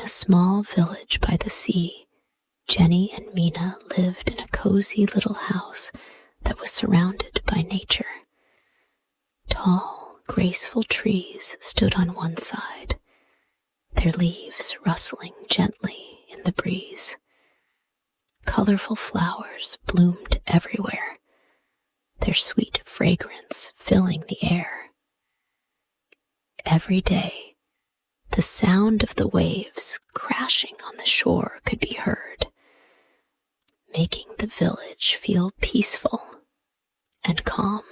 a small village by the sea, Jenny and Mina lived in a cozy little house that was surrounded by nature. Tall, graceful trees stood on one side, their leaves rustling gently in the breeze. Colorful flowers bloomed everywhere, their sweet fragrance filling the air. Every day, the sound of the waves crashing on the shore could be heard, making the village feel peaceful and calm.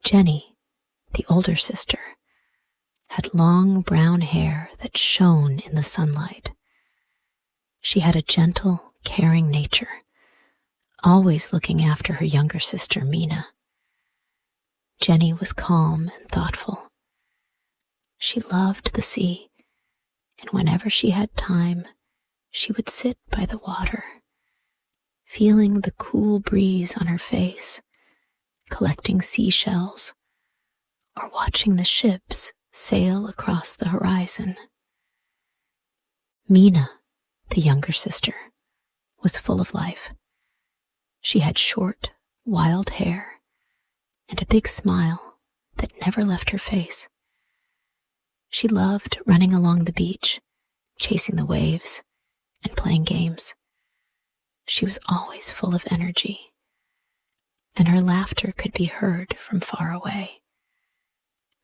Jenny, the older sister, had long brown hair that shone in the sunlight. She had a gentle, caring nature, always looking after her younger sister, Mina. Jenny was calm and thoughtful. She loved the sea, and whenever she had time, she would sit by the water, feeling the cool breeze on her face, collecting seashells, or watching the ships sail across the horizon. Mina, the younger sister, was full of life. She had short, wild hair and a big smile that never left her face. She loved running along the beach, chasing the waves, and playing games. She was always full of energy, and her laughter could be heard from far away.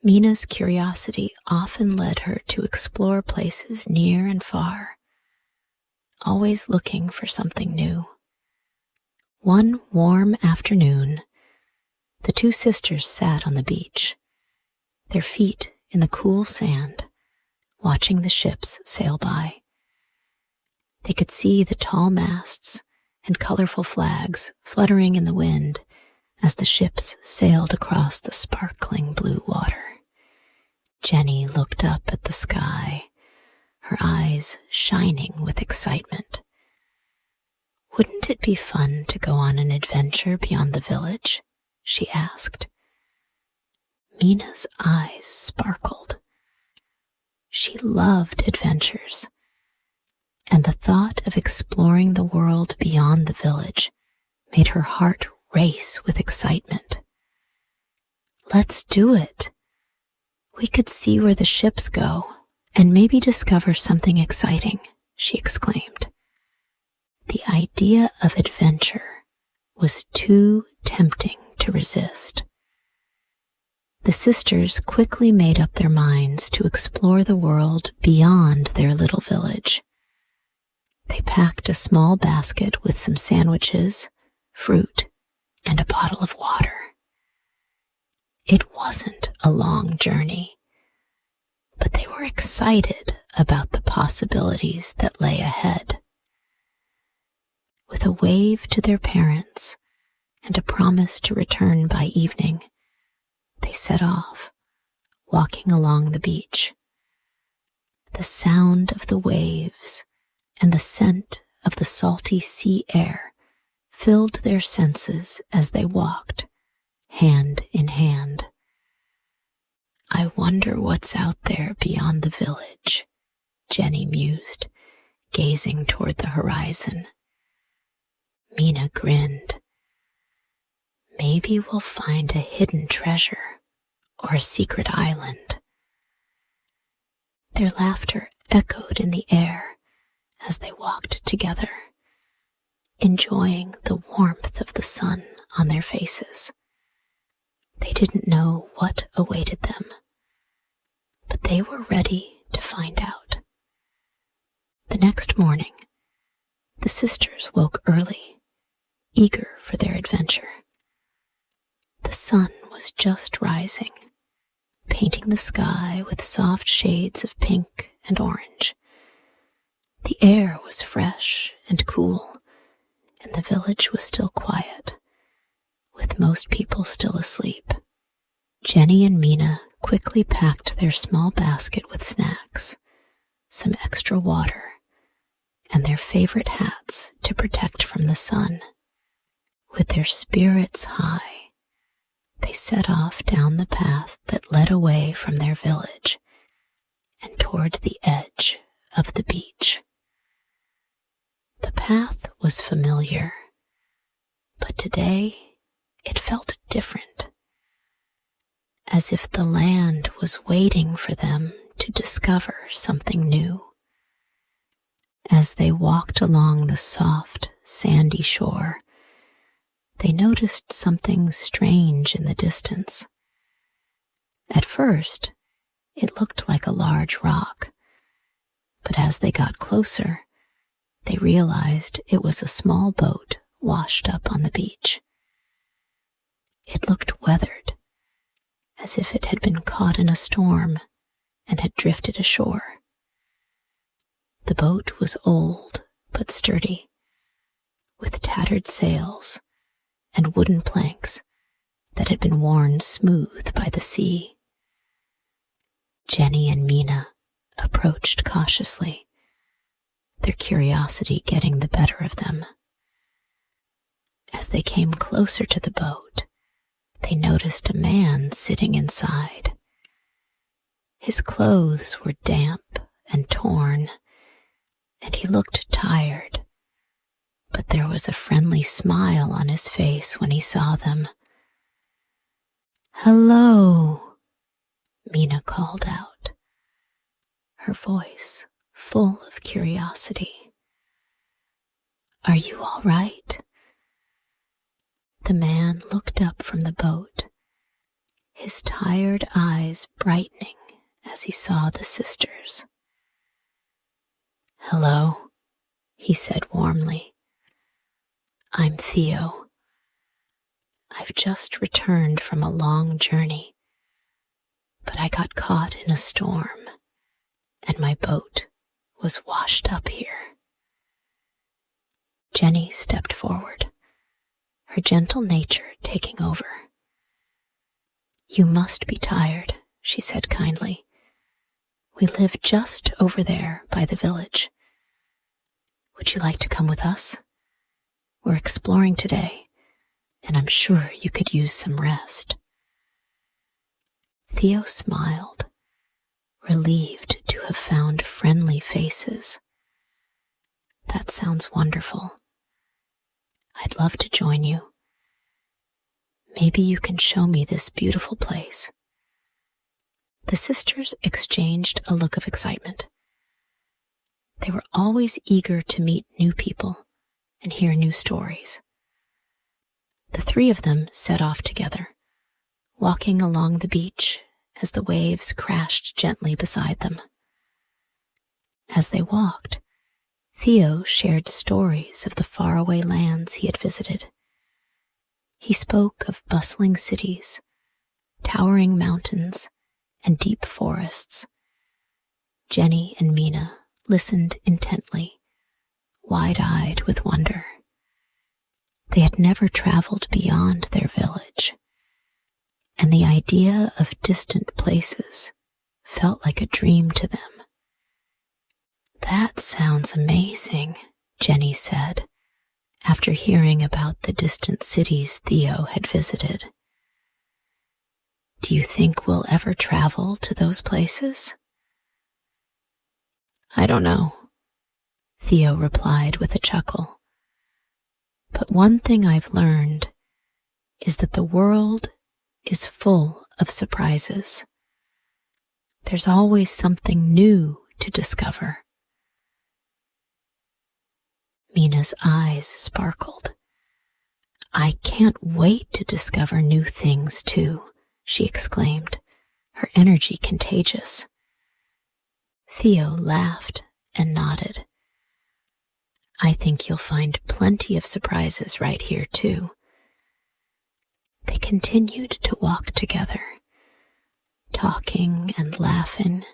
Mina's curiosity often led her to explore places near and far, always looking for something new. One warm afternoon, the two sisters sat on the beach, their feet in the cool sand, watching the ships sail by. They could see the tall masts and colorful flags fluttering in the wind as the ships sailed across the sparkling blue water. Jenny looked up at the sky, her eyes shining with excitement. "Wouldn't it be fun to go on an adventure beyond the village?" she asked. Mina's eyes sparkled. She loved adventures, and the thought of exploring the world beyond the village made her heart race with excitement. "Let's do it. We could see where the ships go and maybe discover something exciting," she exclaimed. The idea of adventure was too tempting to resist. The sisters quickly made up their minds to explore the world beyond their little village. They packed a small basket with some sandwiches, fruit, and a bottle of water. It wasn't a long journey, but they were excited about the possibilities that lay ahead. With a wave to their parents and a promise to return by evening, they set off, walking along the beach. The sound of the waves and the scent of the salty sea air filled their senses as they walked, hand in hand. "I wonder what's out there beyond the village," Jenny mused, gazing toward the horizon. Mina grinned. "Maybe we'll find a hidden treasure or a secret island." Their laughter echoed in the air as they walked together, enjoying the warmth of the sun on their faces. They didn't know what awaited them, but they were ready to find out. The next morning, the sisters woke early, eager for their adventure. The sun was just rising, painting the sky with soft shades of pink and orange. The air was fresh and cool, and the village was still quiet, with most people still asleep. Jenny and Mina quickly packed their small basket with snacks, some extra water, and their favorite hats to protect from the sun. With their spirits high, they set off down the path that led away from their village, and toward the edge of the beach. The path was familiar, but today it felt different, as if the land was waiting for them to discover something new. As they walked along the soft, sandy shore, they noticed something strange in the distance. At first, it looked like a large rock, but as they got closer, they realized it was a small boat washed up on the beach. It looked weathered, as if it had been caught in a storm and had drifted ashore. The boat was old but sturdy, with tattered sails and wooden planks that had been worn smooth by the sea. Jenny and Mina approached cautiously, their curiosity getting the better of them. As they came closer to the boat, they noticed a man sitting inside. His clothes were damp and torn, and he looked tired, but there was a friendly smile on his face when he saw them. "Hello," Mina called out, her voice full of curiosity. "Are you all right?" The man looked up from the boat, his tired eyes brightening as he saw the sisters. "Hello," he said warmly. "I'm Theo. I've just returned from a long journey, but I got caught in a storm, and my boat was washed up here." Jenny stepped forward, her gentle nature taking over. "You must be tired," she said kindly. "We live just over there by the village. Would you like to come with us? We're exploring today, and I'm sure you could use some rest." Theo smiled, relieved to have found friendly faces. "That sounds wonderful. I'd love to join you. Maybe you can show me this beautiful place." The sisters exchanged a look of excitement. They were always eager to meet new people and hear new stories. The three of them set off together, walking along the beach as the waves crashed gently beside them. As they walked, Theo shared stories of the faraway lands he had visited. He spoke of bustling cities, towering mountains, and deep forests. Jenny and Mina listened intently, wide-eyed with wonder. They had never traveled beyond their village, and the idea of distant places felt like a dream to them. "That sounds amazing," Jenny said, after hearing about the distant cities Theo had visited. "Do you think we'll ever travel to those places?" "I don't know," Theo replied with a chuckle. "But one thing I've learned is that the world is full of surprises. There's always something new to discover." Mina's eyes sparkled. "I can't wait to discover new things too," she exclaimed, her energy contagious. Theo laughed and nodded. "I think you'll find plenty of surprises right here too." They continued to walk together, talking and laughing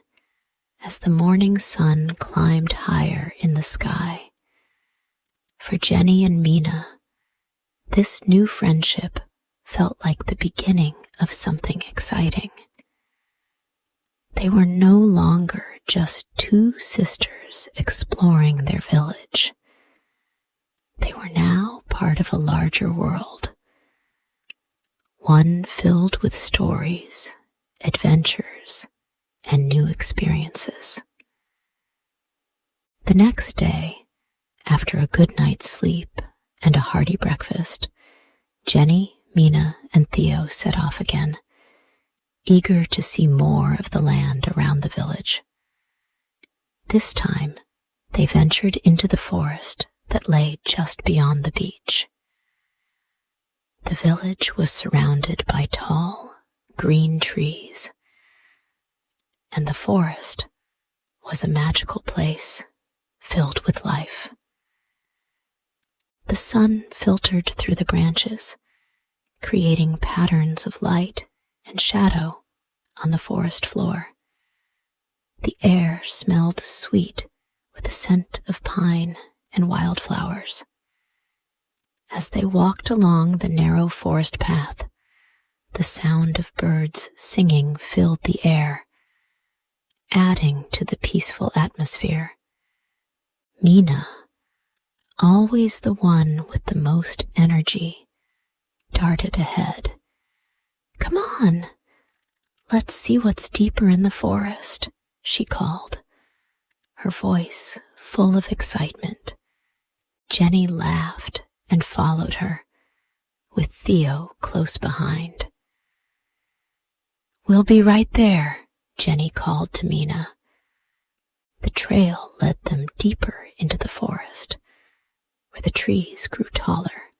as the morning sun climbed higher in the sky. For Jenny and Mina, this new friendship felt like the beginning of something exciting. They were no longer just two sisters exploring their village. They were now part of a larger world, one filled with stories, adventures, and new experiences. The next day, after a good night's sleep and a hearty breakfast, Jenny, Mina, and Theo set off again, eager to see more of the land around the village. This time, they ventured into the forest that lay just beyond the beach. The village was surrounded by tall, green trees, and the forest was a magical place filled with life. The sun filtered through the branches, creating patterns of light and shadow on the forest floor. The air smelled sweet with the scent of pine and wildflowers. As they walked along the narrow forest path, the sound of birds singing filled the air, adding to the peaceful atmosphere. Mina, always the one with the most energy, darted ahead. "Come on, let's see what's deeper in the forest," she called, her voice full of excitement. Jenny laughed and followed her, with Theo close behind. "We'll be right there," Jenny called to Mina. The trail led them deeper into the forest, where the trees grew taller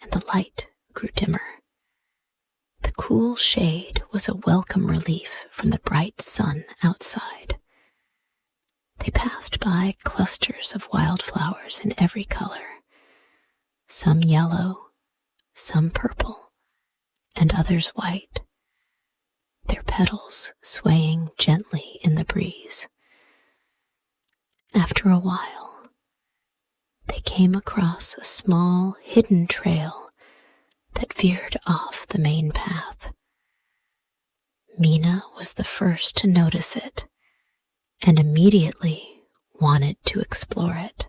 and the light grew dimmer. The cool shade was a welcome relief from the bright sun outside. They passed by clusters of wildflowers in every color, some yellow, some purple, and others white, their petals swaying gently in the breeze. After a while, they came across a small, hidden trail that veered off the main path. Mina was the first to notice it and immediately wanted to explore it.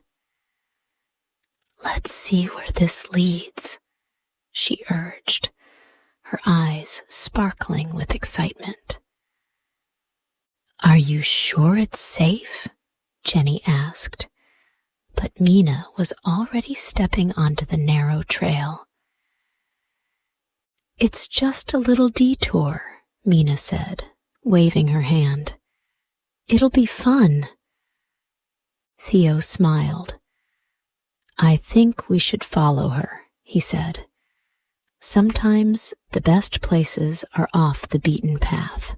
"Let's see where this leads," she urged, her eyes sparkling with excitement. "Are you sure it's safe?" Jenny asked, but Mina was already stepping onto the narrow trail. "It's just a little detour," Mina said, waving her hand. "It'll be fun." Theo smiled. "I think we should follow her," he said. "Sometimes the best places are off the beaten path."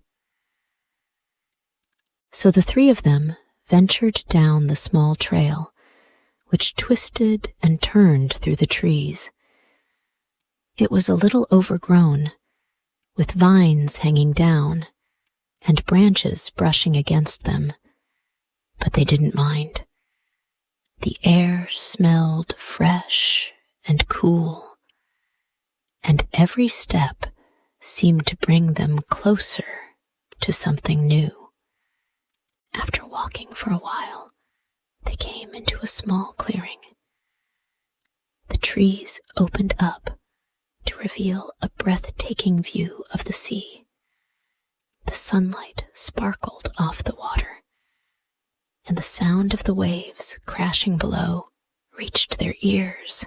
So the three of them ventured down the small trail, which twisted and turned through the trees. It was a little overgrown, with vines hanging down and branches brushing against them, but they didn't mind. The air smelled fresh and cool, and every step seemed to bring them closer to something new. After walking for a while, they came into a small clearing. The trees opened up to reveal a breathtaking view of the sea. The sunlight sparkled off the water, and the sound of the waves crashing below reached their ears.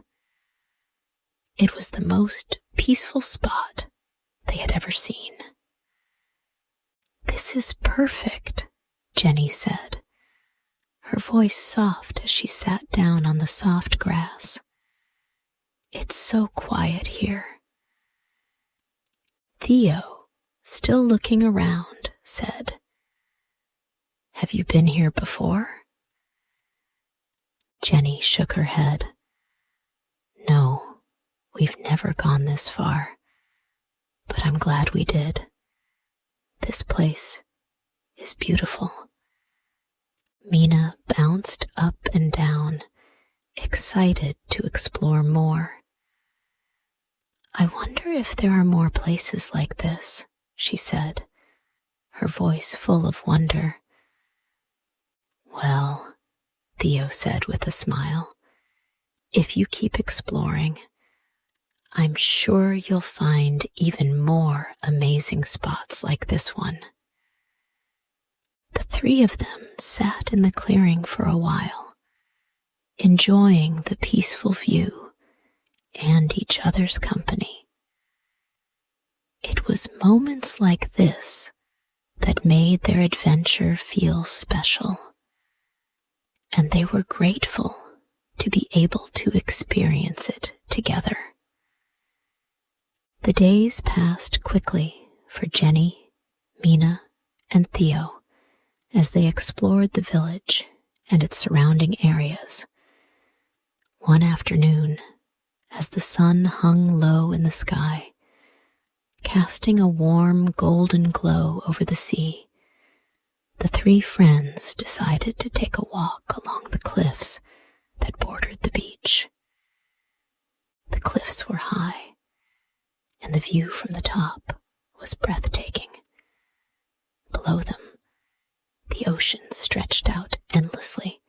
It was the most peaceful spot they had ever seen. "This is perfect," Jenny said, her voice soft as she sat down on the soft grass. "It's so quiet here." Theo, still looking around, said, "Have you been here before?" Jenny shook her head. "No, we've never gone this far, but I'm glad we did. This place is beautiful." Mina bounced up and down, excited to explore more. "I wonder if there are more places like this," she said, her voice full of wonder. "Well," Theo said with a smile, "if you keep exploring, I'm sure you'll find even more amazing spots like this one." The three of them sat in the clearing for a while, enjoying the peaceful view and each other's company. It was moments like this that made their adventure feel special, and they were grateful to be able to experience it together. The days passed quickly for Jenny, Mina, and Theo as they explored the village and its surrounding areas. One afternoon, as the sun hung low in the sky, casting a warm golden glow over the sea, the three friends decided to take a walk along the cliffs that bordered the beach. The cliffs were high, and the view from the top was breathtaking. Below them, the ocean stretched out endlessly,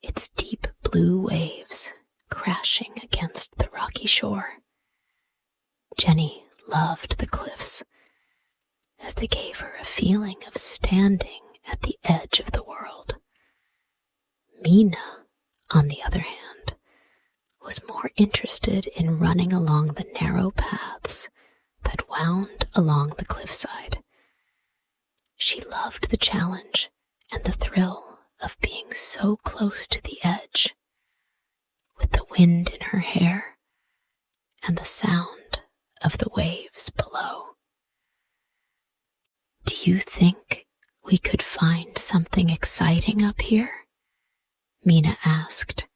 its deep blue waves crashing against the rocky shore. Jenny loved the cliffs, as they gave her a feeling of standing at the edge of the world. Mina, on the other hand, was more interested in running along the narrow paths that wound along the cliffside. She loved the challenge and the thrill of being so close to the edge, with the wind in her hair and the sound of the waves below. "Do you think we could find something exciting up here?" Mina asked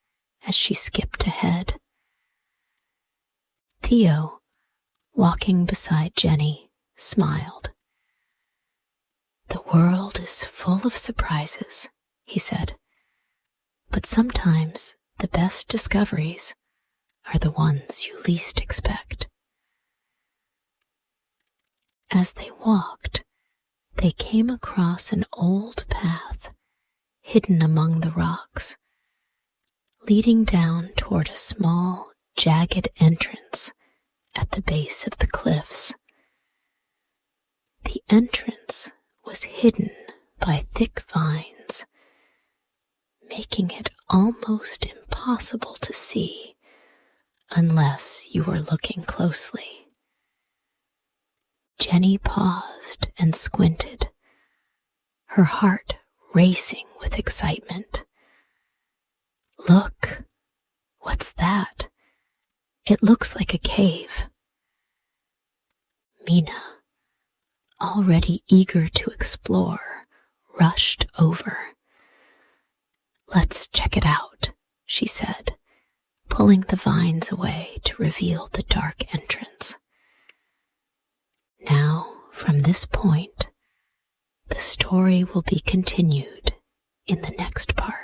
as she skipped ahead. Theo, walking beside Jenny, smiled. "The world is full of surprises," he said, "but sometimes the best discoveries are the ones you least expect." As they walked, they came across an old path hidden among the rocks, leading down toward a small, jagged entrance at the base of the cliffs. The entrance was hidden by thick vines, making it almost impossible to see unless you were looking closely. Jenny paused and squinted, her heart racing with excitement. "Look, what's that? It looks like a cave." Mina, already eager to explore, rushed over. "Let's check it out," she said, pulling the vines away to reveal the dark entrance. Now, from this point, the story will be continued in the next part.